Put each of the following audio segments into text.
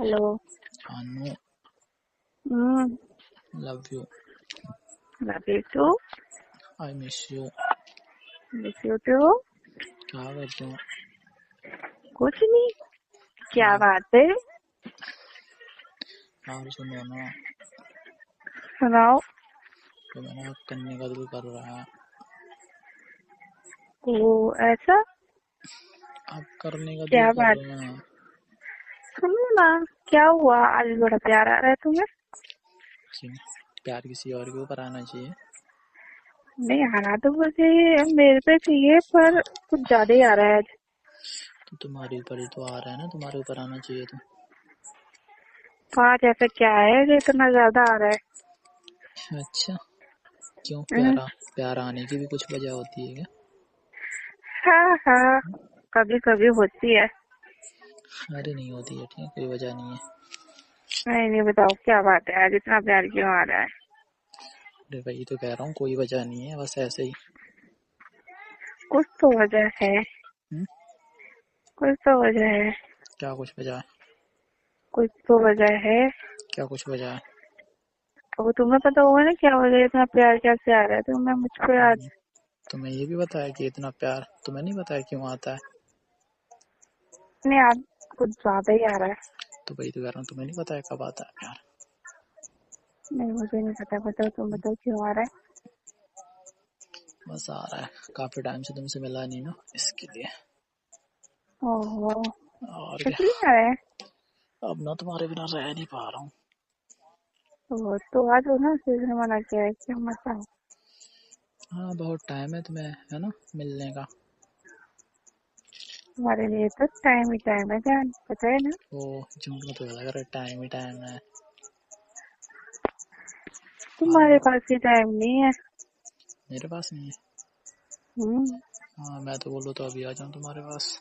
Hello. Anu, hmm. Love you. Love you too. I miss you. Miss you too. क्या करते हो? कुछ नहीं। क्या हाँ बात है? यार सुनो ना, सुनाओ। तो मैंने अब करने का दिल कर रहा है। ओ, ऐसा? अब करने का दिल क्या कर बात? रहा है। सुनो ना। क्या हुआ? आज बड़ा प्यार आ रहा है तुम्हें। क्यों? प्यार किसी और के ऊपर आना चाहिए। नहीं, आना तो मुझे मेरे पे चाहिए, पर कुछ ज्यादा ही आ रहा है आज। तो तुम्हारे ऊपर ही तो आ रहा है ना, तुम्हारे ऊपर आना चाहिए तो। तो आज ऐसा क्या है जो इतना ज्यादा आ रहा है? अच्छा, क्यों? हम्म। प्यार आने की भी कुछ वजह होती है क्या? हाँ हाँ, कभी कभी होती है। अरे नहीं होती है, ठीक है, कोई वजह नहीं है। नहीं नहीं, बताओ क्या बात है, आज इतना प्यार क्यों आ रहा है? अरे वही तो कह रहा हूँ, कोई वजह नहीं है, बस ऐसे ही। कुछ तो वजह है। हुँ? कुछ तो वजह है। क्या कुछ वजह है? कुछ तो वजह है। क्या कुछ वजह है? वो तुम्हें पता होगा ना क्या वजह है, इतना प्यार कैसे आ रहा है तुम्हें मुझ पे आज? तुम्हें ये भी बताया कि इतना प्यार तुम्हें नहीं बताया क्यों आता है? नहीं, आज कुछ ज्यादा ही आ रहा है। तो वही तो कह रहा हूँ, तुम्हें नहीं बताया कब आता है प्यार। नहीं, मुझे नहीं पता। बताओ, तुम बताओ क्यों आ रहा है? बस आ रहा है, काफी टाइम से तुमसे मिला नहीं ना, इसके लिए। ओहो। और क्या। इसलिए आ रहा है? अब ना तुम्हारे बिना रह नहीं पा रहा हूँ। ओह, तो आज हो ना, किसने मना किया है कि मत आओ? हाँ, बहुत टाइम है तुम्हें, है ना, मिलने का। तुम्हारे लिए तो टाइम ही टाइम है जान, पता है ना? ओ, झूठ मत बोला कर, टाइम ही टाइम है। तुम्हारे फालतू। पास ही टाइम नहीं है। मेरे पास नहीं है। हम्म। हाँ, मैं तो बोलूँ तो अभी आ जाऊँ तुम्हारे पास।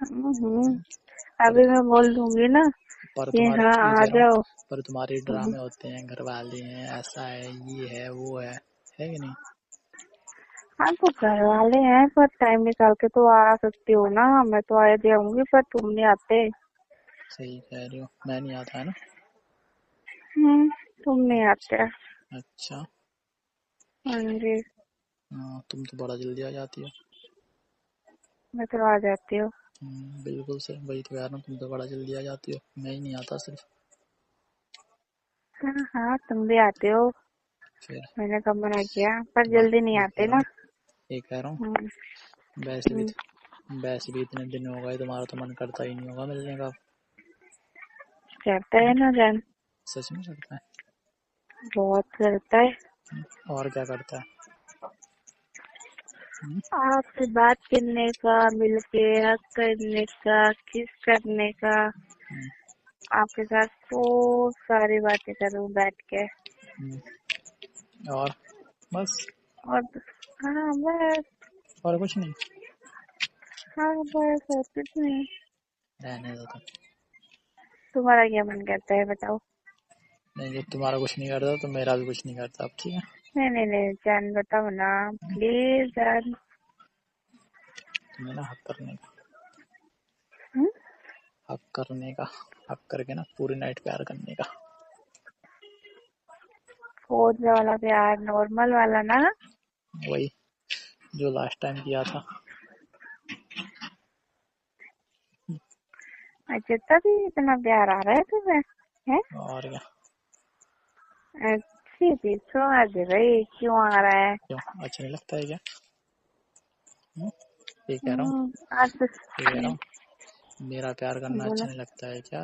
हम्म। पर अभी मैं बोल दूंगी ना पर कि तुम्हारे हाँ ये आ कह रहा हूँ, जाओ। पर तुम्हारे ड्रामे होते हैं, घर वाले हैं, ऐसा है, ये है, वो है कि नहीं? हाँ, तो घर वाले हैं, पर टाइम निकाल के तो आ सकती हो ना। मैं तो आ जाऊंगी, पर तुम नहीं आते। सही कह रही हो, मैं नहीं आता है ना। तुम नहीं आते। अच्छा। हाँ जी। हाँ, तुम तो बड़ा जल्दी आ जाती हो। मैं तो आ जाती हूँ। बिल्कुल सही, वही तो कह रहा हूँ, तुम तो बड़ा जल्दी आ जाती हो, मैं ही नहीं आता सिर्फ। हाँ हाँ, तुम भी आते हो। फिर मैंने कब मना किया, पर तुम्हारा जल्दी नहीं ये कह आते रहा ना। हूँ, ये कह रहा हूँ, हम्म। वैसे भी हम्म। वैसे भी इतने दिन हो गए, तुम्हारा तो मन करता ही नहीं होगा मिलने का। करता है हम्म, ना जान। सच में करता है। बहुत करता है। और क्या करता है? हम्म, आपसे बात करने का, मिलके हक करने का, किस करने का। हम्म, आपके साथ बहुत सारी बातें करूँ बैठ के। हम्म, और बस। और हाँ बस। और कुछ नहीं। हाँ बस, और कुछ नहीं। रहने दो तुम। तुम्हारा क्या मन करता है बताओ? नहीं, जब तुम्हारा कुछ नहीं करता तो मेरा भी कुछ नहीं करता, अब ठीक है। नहीं नहीं नहीं जान, बताओ ना प्लीज जान। तुम्हें ना हक करने का, हम्म? हक करने का, हक करके ना पूरी नाइट प्यार करने का। फोर्स वाला प्यार, नॉर्मल वाला ना? वही जो लास्ट टाइम किया था। अच्छा, तभी इतना प्यार आ रहा है तुम्हें? है? और क्या। अच्छी थी, समझ गई क्यों आ रहा है। क्यों, अच्छा नहीं लगता है क्या? हम्म, ये कह रहा हूँ, आज तो ये कह रहा हूँ, मेरा प्यार करना बोलो। अच्छा नहीं लगता है क्या?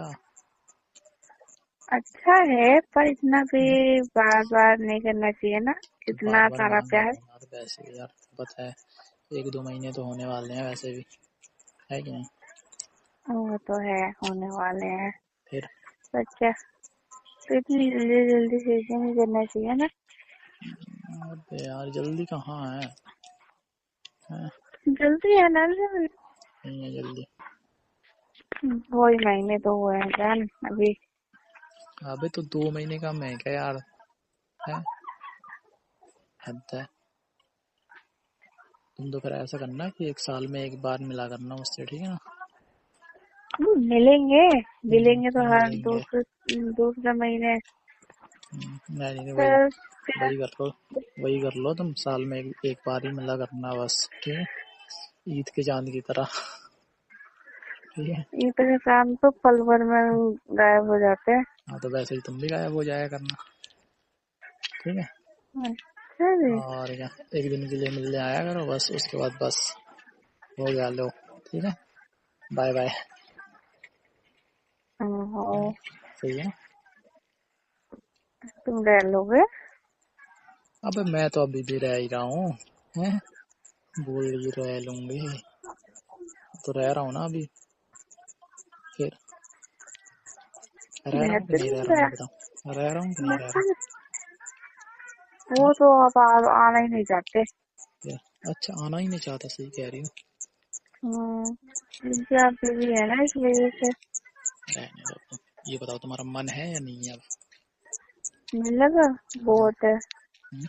अच्छा है, पर इतना भी बार बार नहीं करना चाहिए ना। तो बार इतना बार सारा प्यार। मांगूंगा यार, वैसे भी यार पता है, 1-2 महीने तो होने वाले हैं वैसे भी, है कि नहीं? वो तो है, होने वाले हैं। फिर पर क्या, तो इतनी जल्दी जल्दी चीजें नहीं करना चाहिए ना। अबे यार जल्दी कहाँ है? हैं? जल्दी है ना जान। नहीं है जल्दी। वही महीने तो हुए हैं जान अभी। अबे तो 2 महीने का मैं क्या यार, है, हद है। तुम तो फिर ऐसा करना कि 1 साल में एक बार मिला करना मुझसे, ठीक है ना? मिलेंगे। मिलेंगे तो हर मिलेंगे। दूसरे महीने। नहीं नहीं, वही फिर वही कर लो। वही कर लो तुम, साल में एक बार ही मिला करना बस, ठीक है। ईद के चांद की तरह, ठीक है। इतने काम तो पल भर में गायब हो जाते हैं। हाँ तो वैसे ही तुम भी गायब हो जाया करना, ठीक है। अच्छा जी। और क्या, एक दिन के लिए मिलने आया करो बस, उसके बाद बस हो गया, लो, ठीक है। Bye bye. हाँ, सही है ना। तुम रह लोगे। अबे मैं तो अभी भी रह ही रहा हूँ, हैं। बोल ही रह लूंगी, तो रह रहा हूँ ना अभी। फिर रह रहा हूँ कि रहते नहीं रह नहीं रहा हूँ, रह। ये बताओ, रह रहा हूँ कि नहीं रह रहा मतलब वो तो अब आना ही नहीं चाहते। हूँ। अच्छा, आना ही नहीं चाहता, सही कह रही हूँ। क्योंकि आप बिजी है ना, इस वजह से। रहने दो तुम। ये बताओ, तुम्हारा मन है या नहीं है अब। मिलने का बहुत है। हम्म,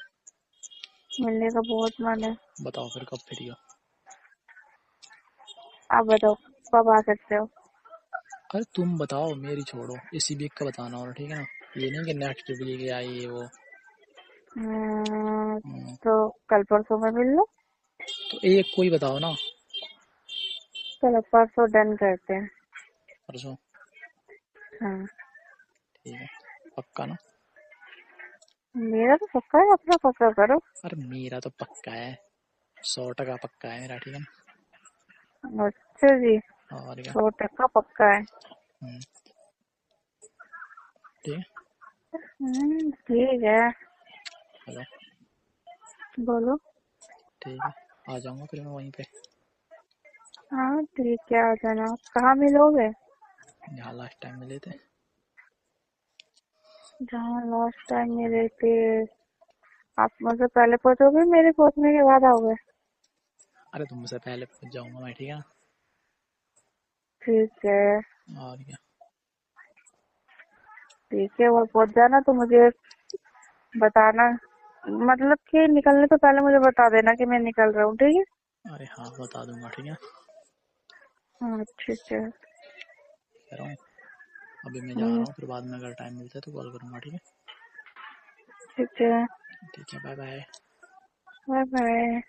मिलने का बहुत मन है। बताओ फिर कब फ्री हो। आप बताओ कब आ सकते हो। अरे तुम बताओ, मेरी छोड़ो, इसी वीक का बताना, और ठीक है ना। ये नहीं कि नेक्स्ट वीक या ये वो। हम्म, तो कल परसों में मिल लो। तो एक कोई बताओ ना। चलो परसों डन करते हैं। परसों, हाँ। ठीक है। पक्का ना। मेरा तो पक्का है, अपना पक्का करो। अरे मेरा तो पक्का है, 100% पक्का है मेरा, ठीक है ना। अच्छा जी। और क्या। 100 टका पक्का है। हम्म, ठीक है। ठीक है। हेलो। बोलो। ठीक है, आ जाऊंगा फिर मैं वहीं पे, हाँ ठीक है, आ जाना। कहाँ मिलोगे। जहाँ लास्ट टाइम मिले थे। जहाँ लास्ट टाइम मिले थे। आप मुझसे पहले पहुंचोगे, मेरे पहुंचने के बाद आओगे। अरे तुमसे पहले पहुंच जाऊंगा मैं, ठीक है ठीक है। ना। और क्या। ठीक है, वो पहुंच जाना तो मुझे बताना। मतलब कि निकलने से पहले मुझे बता देना कि मैं निकल रहा हूँ, ठीक है। अरे हाँ, बता दूंगा, ठीक है। हाँ ठीक है। कह रहा हूँ, अभी मैं जा रहा हम्म, हूँ, फिर बाद में अगर टाइम मिलता है तो कॉल करूंगा, ठीक है। ठीक है। ठीक है, बाय बाय। Bye bye.